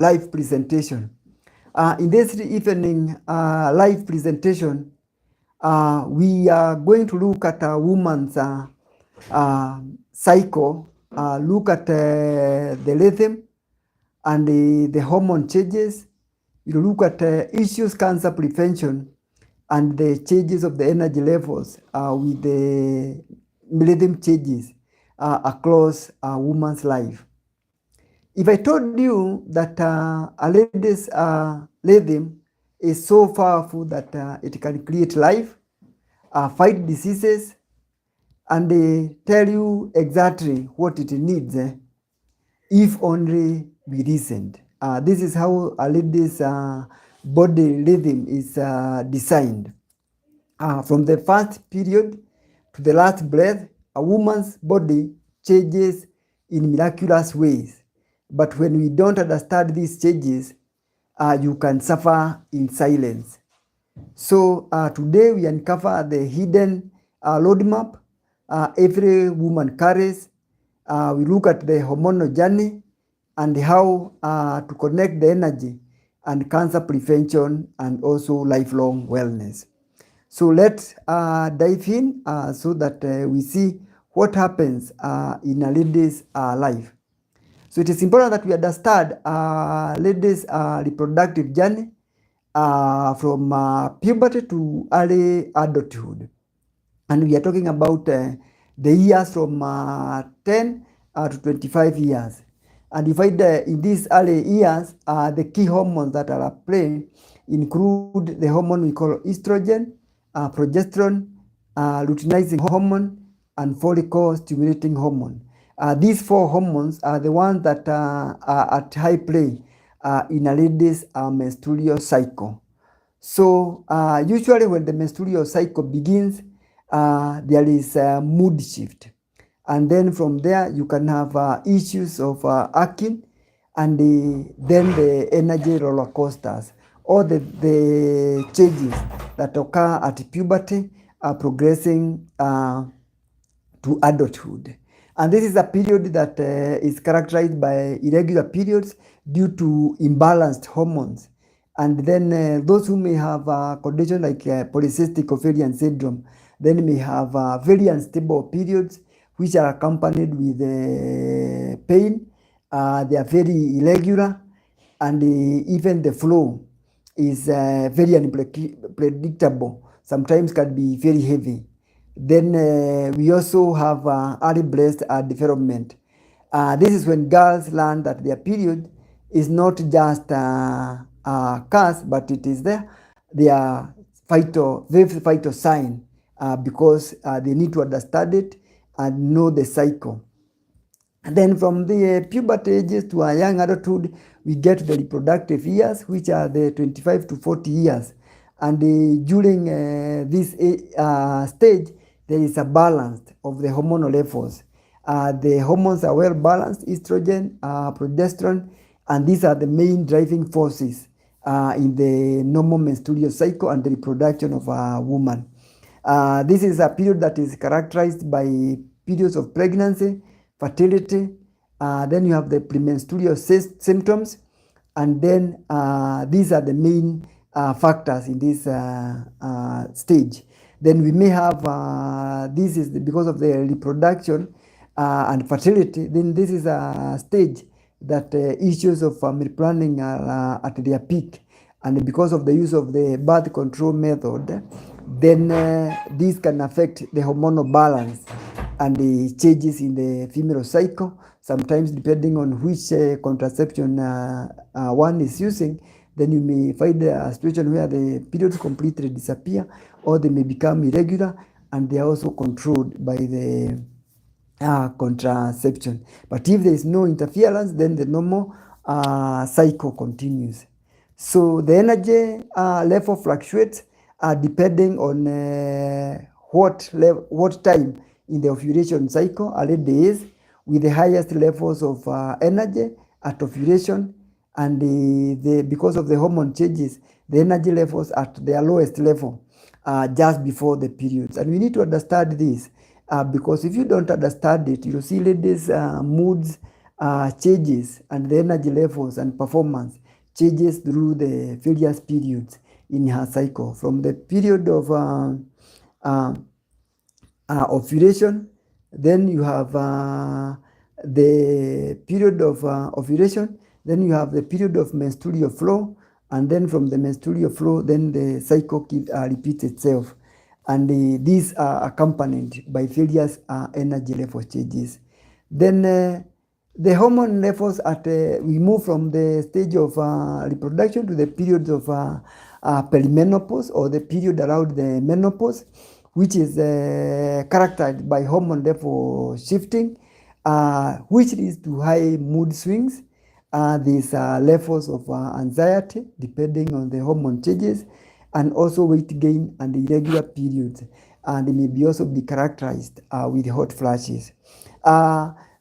live presentation. In this evening live presentation, we are going to look at a woman's cycle, look at the rhythm and the hormone changes. You look at issues, cancer prevention, and the changes of the energy levels with the rhythm changes across a woman's life. If I told you that a lady's rhythm is so powerful that it can create life, fight diseases, and tell you exactly what it needs if only we listened. This is how a lady's body rhythm is designed. From the first period to the last breath, a woman's body changes in miraculous ways. But when we don't understand these changes, you can suffer in silence. So today we uncover the hidden roadmap every woman carries. We look at the hormonal journey and how to connect the energy and cancer prevention and also lifelong wellness. So let's dive in so that we see what happens in a lady's life. So it is important that we understand ladies' reproductive journey from puberty to early adulthood. And we are talking about the years from 10 to 25 years. And you find in these early years, the key hormones that are at play include the hormone we call estrogen, progesterone, luteinizing hormone, and follicle stimulating hormone. These four hormones are the ones that are at high play in a lady's menstrual cycle. So usually when the menstrual cycle begins, there is a mood shift. And then from there, you can have issues of acne and then the energy roller coasters, or the changes that occur at puberty are progressing to adulthood. And this is a period that is characterized by irregular periods due to imbalanced hormones. And then those who may have a condition like polycystic ovarian syndrome, then may have very unstable periods which are accompanied with pain. They are very irregular, and even the flow is very unpredictable. Sometimes can be very heavy. Then we also have early breast development. This is when girls learn that their period is not just a curse, but it is their vital sign because they need to understand it and know the cycle. And then from the puberty ages to a young adulthood, we get the reproductive years, which are the 25 to 40 years. And during this stage, there is a balance of the hormonal levels. The hormones are well balanced, estrogen, progesterone, and these are the main driving forces in the normal menstrual cycle and the reproduction of a woman. This is a period that is characterized by periods of pregnancy, fertility, then you have the premenstrual symptoms, and then these are the main factors in this stage. Then we may have, this is because of the reproduction and fertility, then this is a stage that issues of family planning are at their peak. And because of the use of the birth control method, then this can affect the hormonal balance and the changes in the female cycle. Sometimes depending on which contraception one is using, then you may find a situation where the periods completely disappear, or they may become irregular, and they are also controlled by the contraception. But if there is no interference, then the normal cycle continues. So the energy level fluctuates depending on what time in the ovulation cycle a lady is, with the highest levels of energy at ovulation, and because of the hormone changes, the energy levels at their lowest level just before the periods. And we need to understand this because if you don't understand it, you'll see ladies' moods changes and the energy levels and performance changes through the various periods in her cycle, from the period of ovulation. Then you have the period of ovulation. Then you have the period of menstrual flow, and then from the menstrual flow, then the cycle repeats itself. And these are accompanied by various energy level changes. Then the hormone levels we move from the stage of reproduction to the period of perimenopause, or the period around the menopause, which is characterized by hormone level shifting, which leads to high mood swings. These levels of anxiety depending on the hormone changes, and also weight gain and irregular periods, and it may be also be characterized with hot flashes.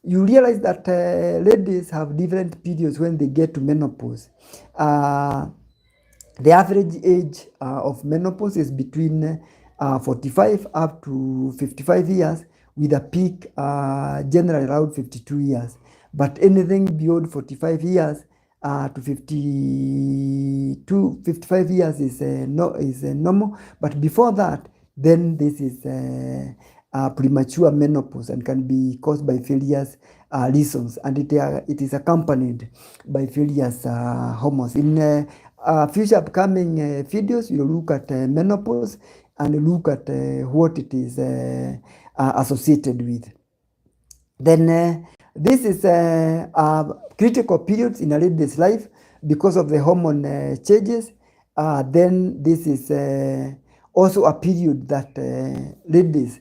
You realize that ladies have different periods when they get to menopause. The average age of menopause is between 45 up to 55 years, with a peak generally around 52 years. But anything beyond 45 years to 55 years is normal. But before that, then this is premature menopause and can be caused by various reasons, and it is accompanied by various hormones. In future upcoming videos, you'll look at menopause and look at what it is associated with. Then this is critical periods in a lady's life because of the hormone changes. Then this is also a period that ladies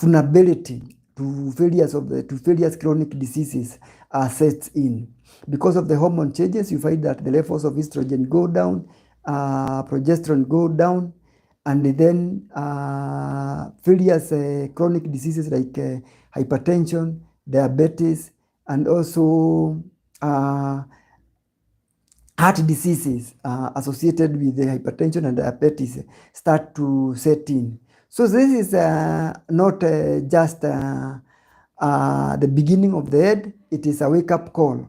vulnerability to various chronic diseases sets in. Because of the hormone changes, you find that the levels of estrogen go down, progesterone go down, and then various chronic diseases like hypertension, diabetes, and also heart diseases associated with the hypertension and diabetes start to set in. So this is not just the beginning of the end. It is a wake-up call,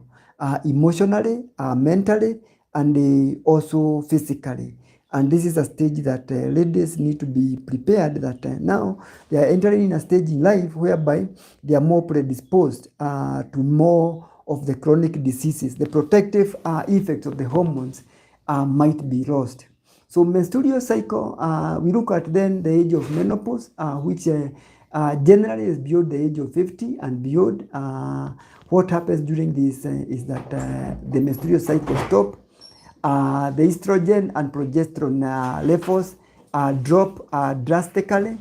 emotionally, mentally, and also physically. And this is a stage that ladies need to be prepared that now they are entering in a stage in life whereby they are more predisposed to more of the chronic diseases. The protective effects of the hormones might be lost. So menstrual cycle, we look at then the age of menopause, which generally is beyond the age of 50 and beyond. What happens during this is that the menstrual cycle stops. The estrogen and progesterone levels drop drastically,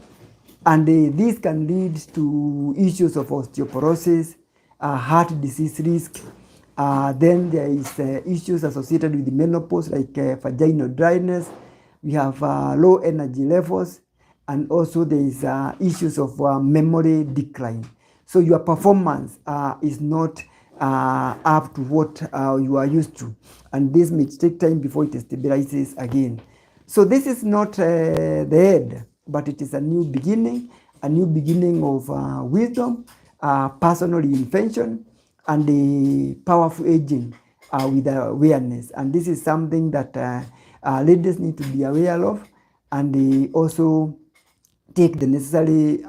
and this can lead to issues of osteoporosis, heart disease risk. Then there is issues associated with the menopause like vaginal dryness. We have low energy levels, and also there is issues of memory decline. So your performance is not up to what you are used to, and this may take time before it stabilizes again. So this is not the end, but it is a new beginning of wisdom, personal reinvention, and the powerful aging with awareness. And this is something that ladies need to be aware of, and they also take the necessary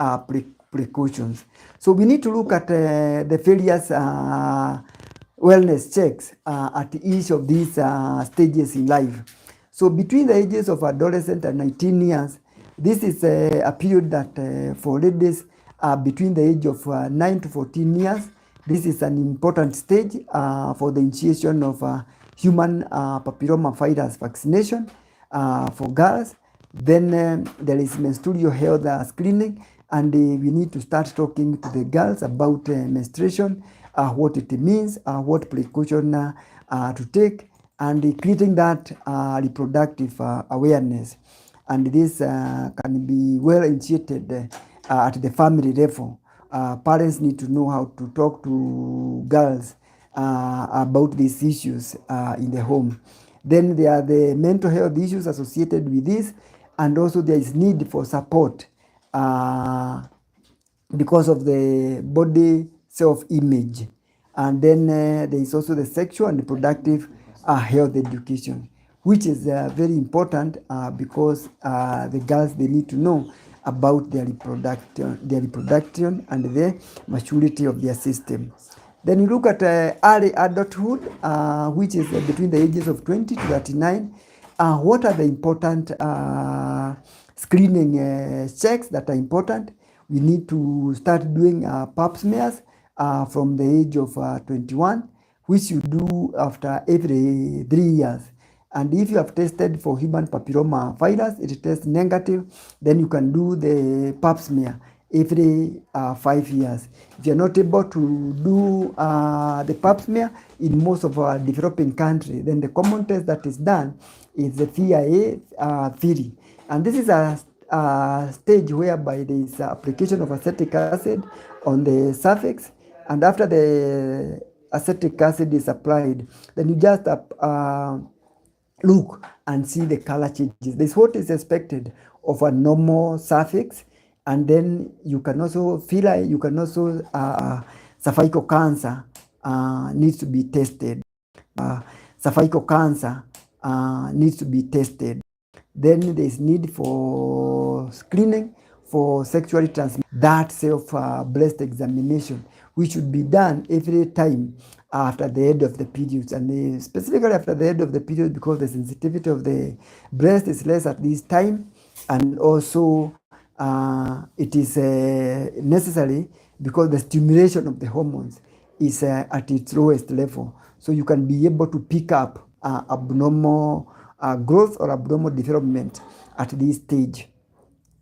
precautions. So we need to look at the various wellness checks at each of these stages in life. So between the ages of adolescent and 19 years, this is a period that for ladies between the age of 9 to 14 years, this is an important stage for the initiation of human papilloma virus vaccination for girls. Then there is menstrual health screening, and we need to start talking to the girls about menstruation, what it means, what precaution to take, and creating that reproductive awareness. And this can be well initiated at the family level. Parents need to know how to talk to girls about these issues in the home. Then there are the mental health issues associated with this, and also there is need for support because of the body self-image. And then there is also the sexual and reproductive health education, which is very important because the girls, they need to know about their reproduction and the maturity of their system. Then you look at early adulthood, which is between the ages of 20 to 39. What are the important screening checks that are important? We need to start doing pap smears from the age of 21, which you do after every 3 years. And if you have tested for human papilloma virus, it tests negative, then you can do the pap smear every 5 years. If you're not able to do the pap smear in most of our developing countries, then the common test that is done is the CIA 3. And this is a stage whereby there is application of acetic acid on the surface, and after the acetic acid is applied, then you just look and see the color changes. This is what is expected of a normal surface. And then you can also feel like you can also cervical cancer needs to be tested. Cervical cancer needs to be tested. Then there is need for screening for sexually transmitted. That self-breast examination, which should be done every time after the end of the periods, and specifically after the end of the period, because the sensitivity of the breast is less at this time, and also it is necessary because the stimulation of the hormones is at its lowest level, so you can be able to pick up abnormal growth or abnormal development at this stage.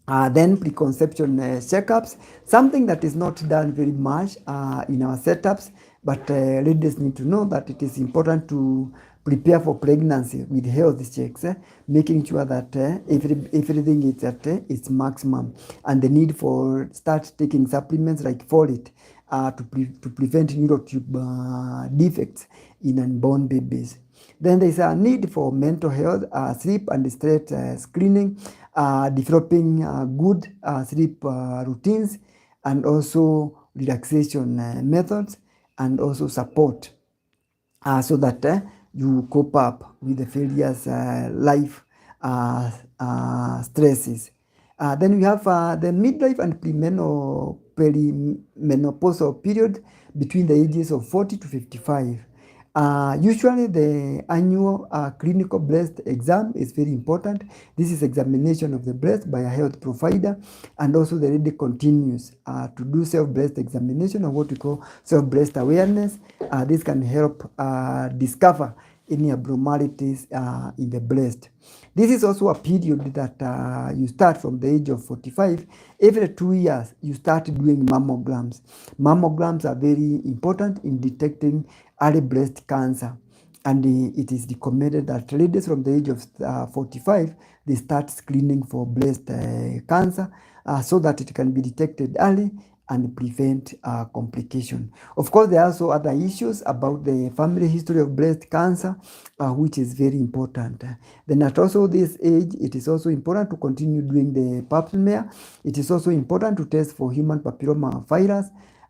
Then preconception checkups, something that is not done very much in our setups, but ladies need to know that it is important to prepare for pregnancy with health checks, making sure that everything is at its maximum, and the need for start taking supplements like folate to prevent neurotube defects in unborn babies. Then there is a need for mental health, sleep and stress screening, developing good sleep routines, and also relaxation methods, and also support so that you cope up with the various life stresses. Then we have the midlife and perimenopausal period between the ages of 40 to 55. Usually the annual clinical breast exam is very important. This is examination of the breast by a health provider, and also the lady continues to do self-breast examination, or what we call self-breast awareness. This can help discover any abnormalities in the breast. This is also a period that you start from the age of 45. Every 2 years, you start doing mammograms. Mammograms are very important in detecting early breast cancer. And it is recommended that ladies from the age of 45, they start screening for breast cancer so that it can be detected early and prevent complication. Of course, there are also other issues about the family history of breast cancer, which is very important. Then at also this age, it is also important to continue doing the pap smear. It is also important to test for human papilloma virus.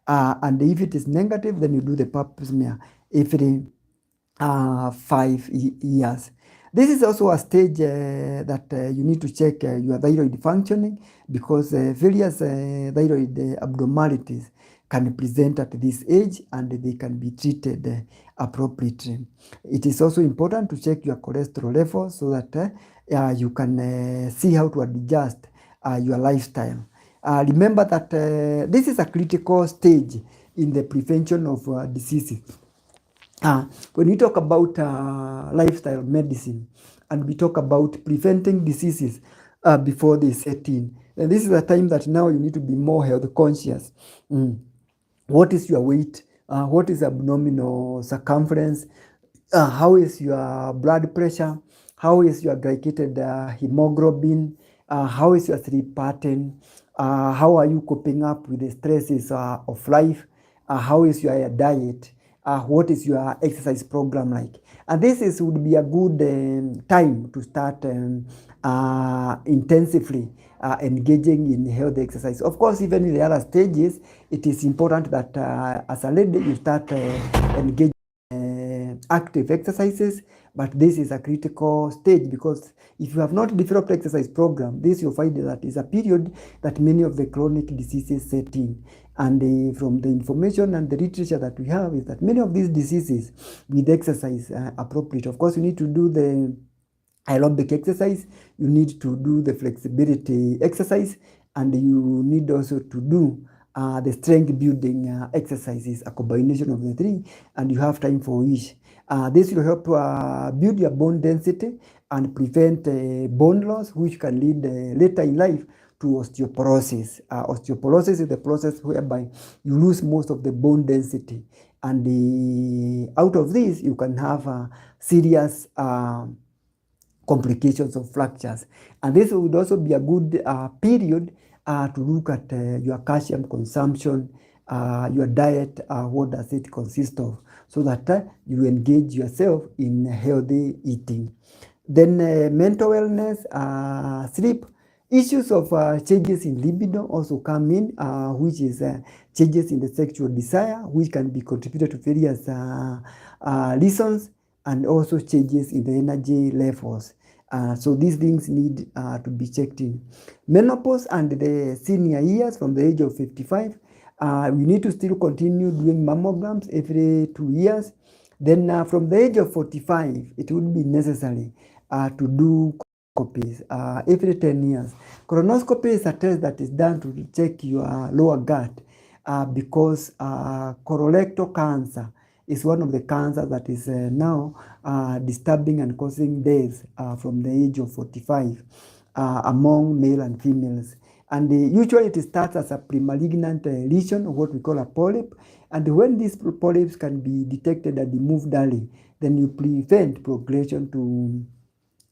And if it is negative, then you do the pap smear every 5 years. This is also a stage that you need to check your thyroid functioning, because various thyroid abnormalities can present at this age and they can be treated appropriately. It is also important to check your cholesterol level so that you can see how to adjust your lifestyle. Remember that this is a critical stage in the prevention of diseases. When we talk about lifestyle medicine and we talk about preventing diseases before they set in, and this is a time that now you need to be more health conscious. What is your weight? What is abdominal circumference? How is your blood pressure? How is your glycated hemoglobin? How is your sleep pattern? How are you coping up with the stresses of life? How is your diet? What is your exercise program like? And this would be a good time to start intensively engaging in healthy exercise. Of course, even in the other stages, it is important that as a lady you start engaging active exercises, but this is a critical stage, because if you have not developed exercise program, this you'll find that is a period that many of the chronic diseases set in. And from the information and the literature that we have is that many of these diseases with exercise appropriate. Of course, you need to do the aerobic exercise, you need to do the flexibility exercise, and you need also to do the strength building exercises, a combination of the three, and you have time for each. This will help build your bone density and prevent bone loss, which can lead later in life to osteoporosis. Osteoporosis is the process whereby you lose most of the bone density, and out of this you can have serious complications of fractures. And this would also be a good period to look at your calcium consumption, your diet, what does it consist of, so that you engage yourself in healthy eating. Then mental wellness, sleep, issues of changes in libido also come in, which is changes in the sexual desire, which can be contributed to various reasons, and also changes in the energy levels. So these things need to be checked in. Menopause and the senior years from the age of 55, we need to still continue doing mammograms every 2 years. Then from the age of 45, it would be necessary to do colonoscopies every 10 years. Colonoscopy is a test that is done to check your lower gut because colorectal cancer is one of the cancers that is now disturbing and causing death from the age of 45 among male and females. And usually it starts as a premalignant lesion, or what we call a polyp. And when these polyps can be detected and removed early, then you prevent progression to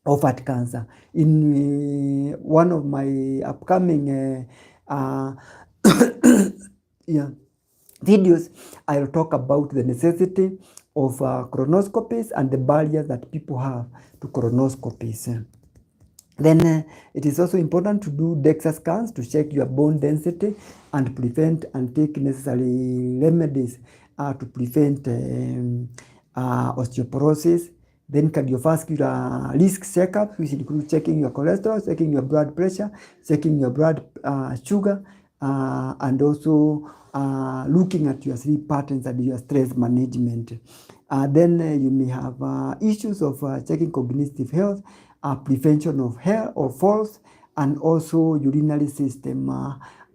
ovary cancer. In one of my upcoming yeah, videos, I'll talk about the necessity of colonoscopies and the barriers that people have to colonoscopies. Then it is also important to do DEXA scans to check your bone density and prevent and take necessary remedies to prevent osteoporosis. Then cardiovascular risk checkups, which include checking your cholesterol, checking your blood pressure, checking your blood sugar, and also looking at your sleep patterns and your stress management. Then you may have issues of checking cognitive health, prevention of hair or falls, and also urinary system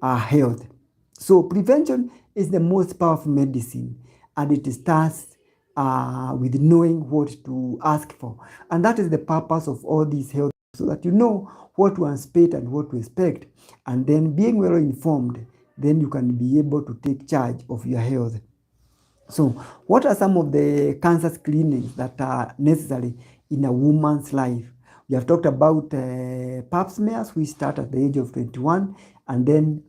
health. So prevention is the most powerful medicine, and it starts with knowing what to ask for. And that is the purpose of all these health, so that you know what to anticipate and what to expect. And then being well informed, then you can be able to take charge of your health. So what are some of the cancer screenings that are necessary in a woman's life? We have talked about pap smears, which start at the age of 21, and then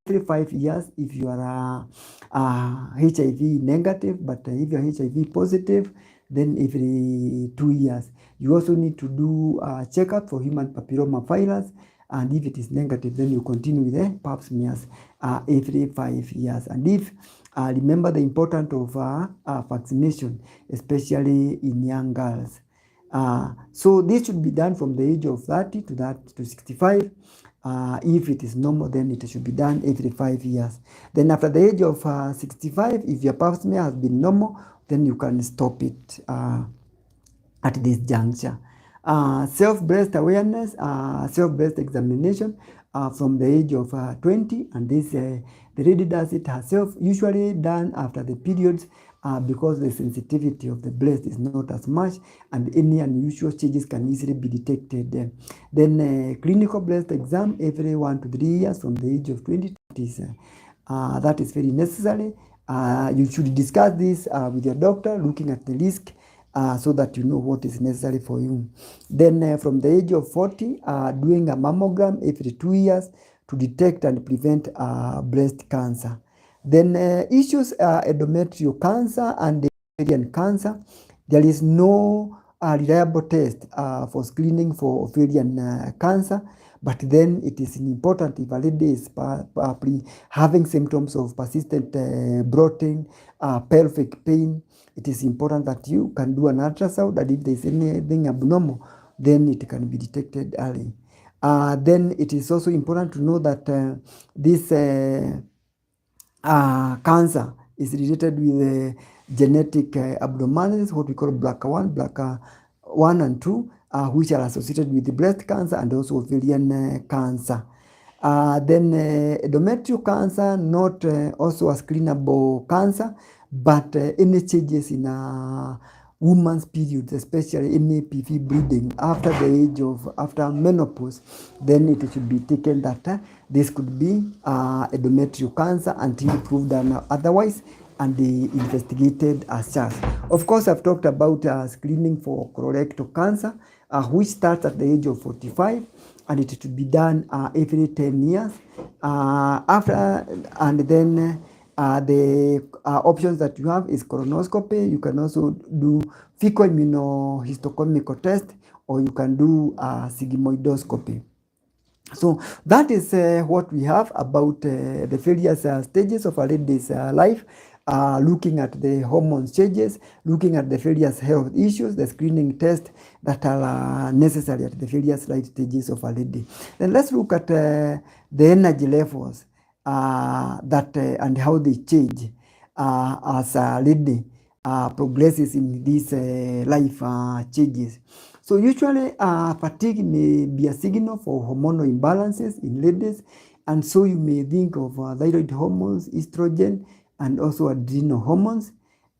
every 5 years if you are HIV negative, but if you are HIV positive, then every 2 years. You also need to do a checkup for human papilloma virus, and if it is negative, then you continue with the pap smears every 5 years. And if remember the importance of vaccination, especially in young girls. So this should be done from the age of 30 to 65. If it is normal, then it should be done every 5 years. Then after the age of 65, if your pap smear has been normal, then you can stop it at this juncture. Self-breast awareness, self-breast examination from the age of 20, and this the lady does it herself, usually done after the periods, because the sensitivity of the breast is not as much, and any unusual changes can easily be detected. Then clinical breast exam every 1 to 3 years from the age of 20. That is very necessary. You should discuss this with your doctor, looking at the risk, so that you know what is necessary for you. Then from the age of 40, doing a mammogram every 2 years to detect and prevent breast cancer. Then issues endometrial cancer and ovarian cancer. There is no reliable test for screening for ovarian cancer, but then it is important if a lady is having symptoms of persistent bloating, pelvic pain, it is important that you can do an ultrasound, and if there is anything abnormal, then it can be detected early. Then it is also important to know that this cancer is related with genetic abnormalities, what we call BRCA1 and 2, which are associated with the breast cancer and also ovarian cancer. Then endometrial cancer, not also a screenable cancer, but any changes in woman's periods, especially any PV bleeding after the age of, after menopause, then it should be taken that this could be endometrial cancer until proved otherwise and investigated as such. Of course, I've talked about screening for colorectal cancer, which starts at the age of 45, and it should be done every 10 years. And then the options that you have is colonoscopy. You can also do fecal immunohistochemical test, or you can do sigmoidoscopy. So that is what we have about the various stages of a lady's life, looking at the hormone changes, looking at the various health issues, the screening tests that are necessary at the various life stages of a lady. Then let's look at the energy levels and how they change as a lady progresses in these life changes. So usually fatigue may be a signal for hormonal imbalances in ladies, and so you may think of thyroid hormones, estrogen, and also adrenal hormones.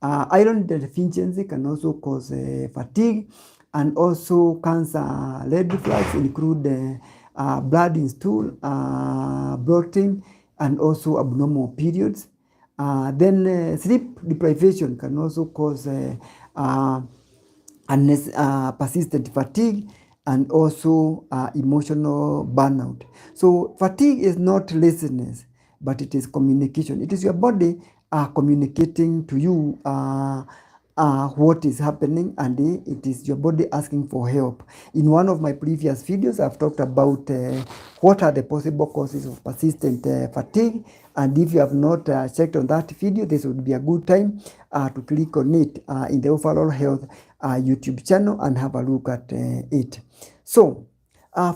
Iron deficiency can also cause fatigue, and also cancer red flags include blood in stool, bloating, and also abnormal periods. Then sleep deprivation can also cause persistent fatigue and also emotional burnout. So fatigue is not laziness, but it is communication. It is your body communicating to you what is happening, and it is your body asking for help. In one of my previous videos, I've talked about what are the possible causes of persistent fatigue, and if you have not checked on that video, this would be a good time to click on it in the overall health YouTube channel and have a look at it. So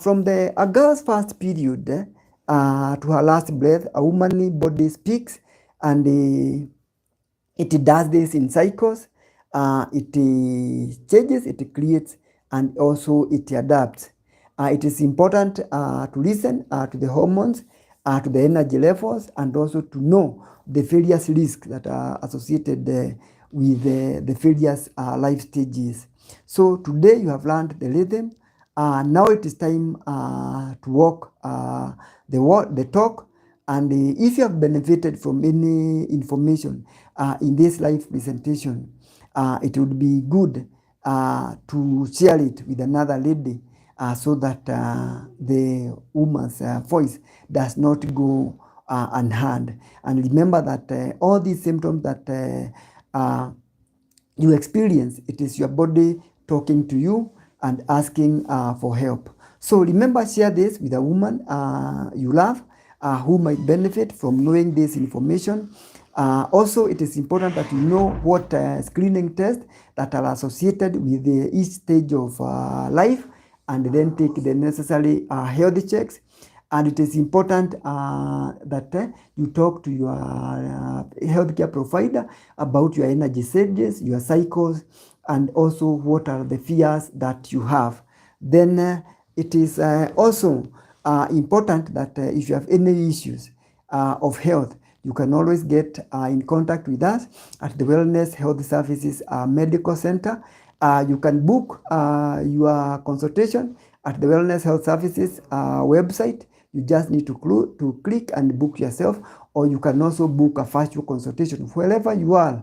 from a girl's first period to her last breath, a womanly body speaks, and it does this in cycles. It changes, it creates, and also it adapts. It is important to listen to the hormones, to the energy levels, and also to know the various risks that are associated with the various life stages. So today you have learned the rhythm. Now it is time to walk the talk. And if you have benefited from any information in this live presentation, it would be good to share it with another lady so that the woman's voice does not go unheard. And remember that all these symptoms that you experience, it is your body talking to you and asking for help. So remember, share this with a woman you love who might benefit from knowing this information. Also, it is important that you know what screening tests that are associated with each stage of life, and then take the necessary health checks. And it is important that you talk to your healthcare provider about your energy stages, your cycles, and also what are the fears that you have. Then it is also important that if you have any issues of health, you can always get in contact with us at the Wellness Health Services Medical Center. You can book your consultation at the Wellness Health Services website. You just need to click and book yourself, or you can also book a virtual consultation. Wherever you are,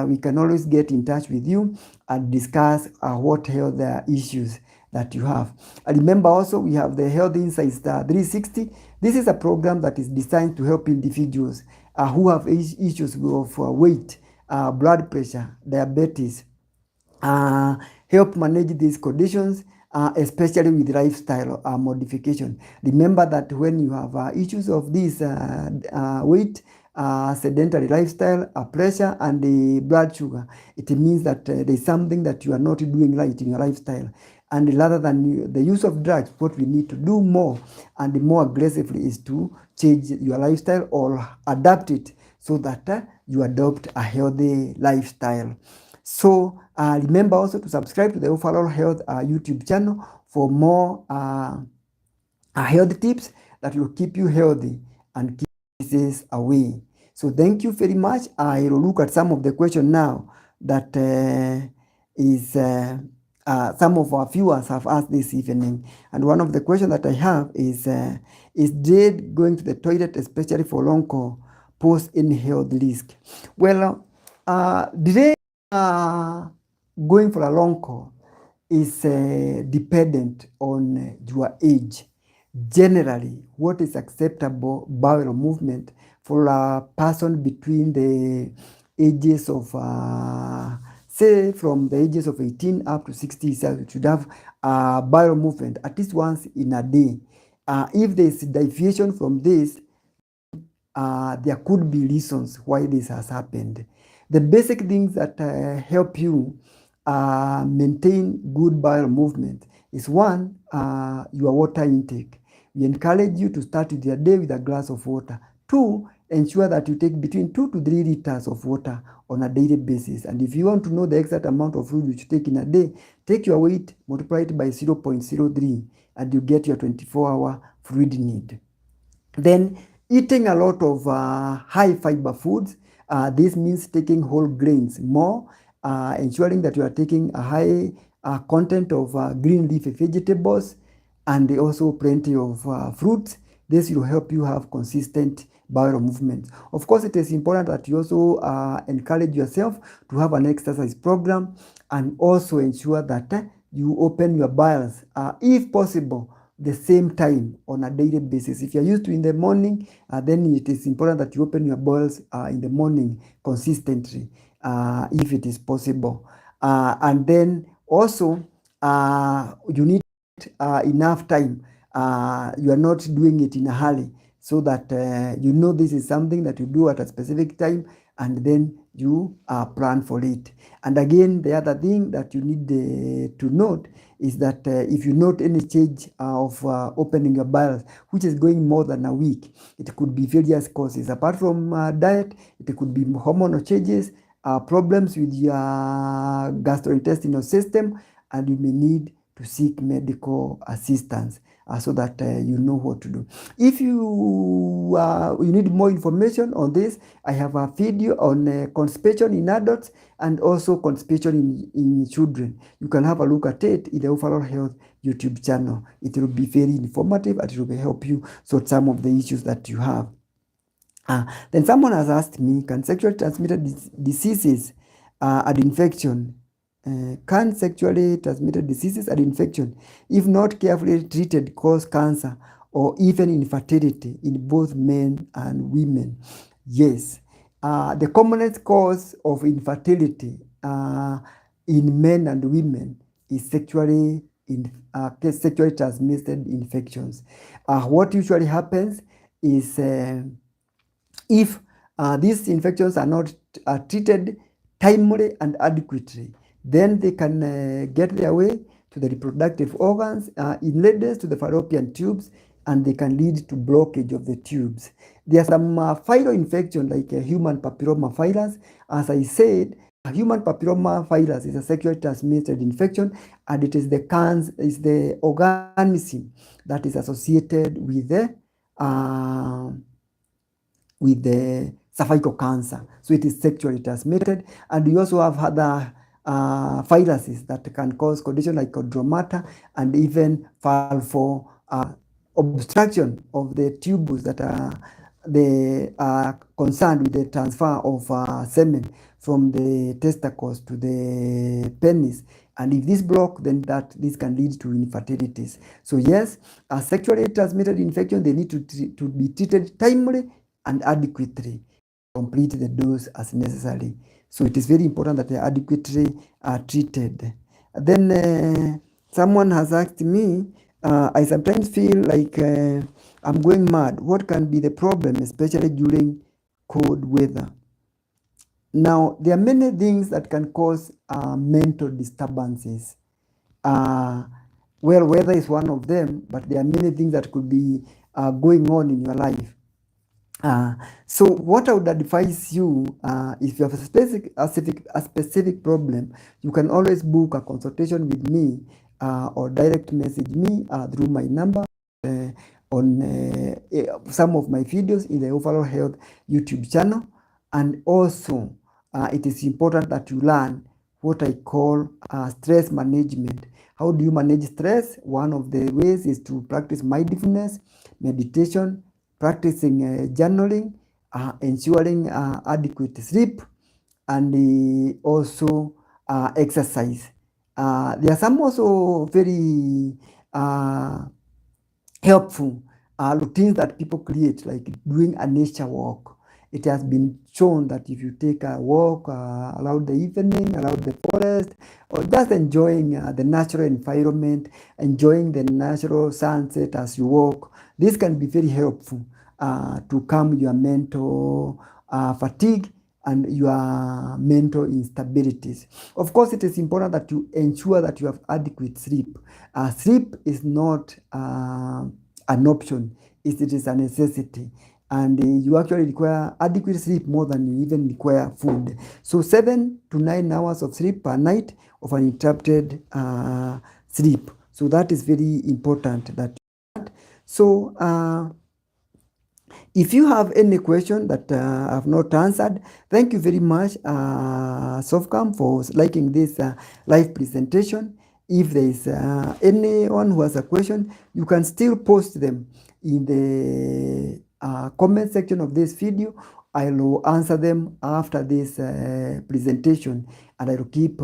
we can always get in touch with you and discuss what health issues that you have. And remember also, we have the Health Insights 360. This is a program that is designed to help individuals who have issues of weight, blood pressure, diabetes, help manage these conditions, especially with lifestyle modification. Remember that when you have issues of this weight, sedentary lifestyle, pressure, and the blood sugar, it means that there's something that you are not doing right in your lifestyle. And rather than the use of drugs, what we need to do more and more aggressively is to change your lifestyle or adapt it so that you adopt a healthy lifestyle. So remember also to subscribe to the Overall Health YouTube channel for more health tips that will keep you healthy and keep diseases away. So thank you very much. I will look at some of the questions now that some of our viewers have asked this evening. And one of the questions that I have is dread going to the toilet, especially for long call, pose any health risk? Well, dread going for a long call is dependent on your age. Generally, what is acceptable bowel movement for a person between the ages of, say, from the ages of 18 up to 60 years, should have bowel movement at least once in a day. If there is deviation from this, there could be reasons why this has happened. The basic things that help you maintain good bowel movement is one, your water intake. We encourage you to start your day with a glass of water. Two, ensure that you take between 2 to 3 liters of water on a daily basis. And if you want to know the exact amount of fluid you take in a day, take your weight, multiply it by 0.03, and you get your 24-hour fluid need. Then eating a lot of high fiber foods. This means taking whole grains more, ensuring that you are taking a high content of green leafy vegetables, and also plenty of fruits. This will help you have consistent bowel movement. Of course, it is important that you also encourage yourself to have an exercise program, and also ensure that you open your bowels, if possible, the same time on a daily basis. If you're used to in the morning, then it is important that you open your bowels in the morning consistently, if it is possible. And then also, you need enough time. You are not doing it in a hurry, so that you know this is something that you do at a specific time, and then you plan for it. And again, the other thing that you need to note is that if you note any change of opening your bowels, which is going more than a week, it could be various causes. Apart from diet, it could be hormonal changes, problems with your gastrointestinal system, and you may need to seek medical assistance so that you know what to do. If you need more information on this, I have a video on constipation in adults and also constipation in children. You can have a look at it in the Overall Health YouTube channel. It will be very informative, and it will help you sort some of the issues that you have. Then someone has asked me, can sexually transmitted diseases and infection can sexually transmitted diseases and infection, if not carefully treated, cause cancer or even infertility in both men and women? Yes. The commonest cause of infertility in men and women is sexually transmitted infections. What usually happens is if these infections are not treated timely and adequately, then they can get their way to the reproductive organs, in ladies to the fallopian tubes, and they can lead to blockage of the tubes. There are some viral infections like human papilloma virus. As I said, human papilloma virus is a sexually transmitted infection, and it is the organism that is associated with the cervical cancer. So it is sexually transmitted. And we also have other viruses that can cause conditions like chondromata and even valve obstruction of the tubules that are concerned with the transfer of semen from the testicles to the penis. And if this block, then this can lead to infertilities. So yes, a sexually transmitted infection, they need to be treated timely and adequately, complete the dose as necessary. So it is very important that they are adequately treated. Then someone has asked me, I sometimes feel like I'm going mad. What can be the problem, especially during cold weather? Now, there are many things that can cause mental disturbances. Well, weather is one of them, but there are many things that could be going on in your life. So what I would advise you, if you have a specific problem, you can always book a consultation with me or direct message me through my number on some of my videos in the Overall Health YouTube channel. And also, it is important that you learn what I call stress management. How do you manage stress? One of the ways is to practice mindfulness, meditation, practicing journaling, ensuring adequate sleep, and also exercise. There are some also very helpful routines that people create, like doing a nature walk. It has been shown that if you take a walk around the evening, around the forest, or just enjoying the natural environment, enjoying the natural sunset as you walk, this can be very helpful to calm your mental fatigue and your mental instabilities. Of course, it is important that you ensure that you have adequate sleep. Sleep is not an option, it is a necessity. And you actually require adequate sleep more than you even require food. So 7 to 9 hours of sleep per night of uninterrupted sleep. So that is very important. So if you have any question that I have not answered, thank you very much, Sofcam, for liking this live presentation. If there is anyone who has a question, you can still post them in the comment section of this video. I will answer them after this presentation, and I will keep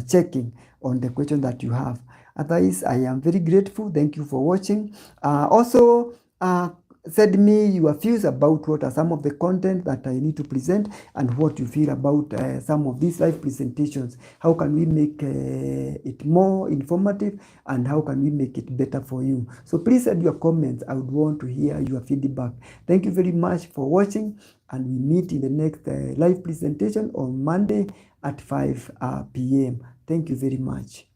checking on the question that you have. Otherwise, I am very grateful. Thank you for watching. Also, send me your views about what are some of the content that I need to present and what you feel about some of these live presentations. How can we make it more informative, and how can we make it better for you? So please send your comments. I would want to hear your feedback. Thank you very much for watching, and we meet in the next live presentation on Monday at 5 p.m. Thank you very much.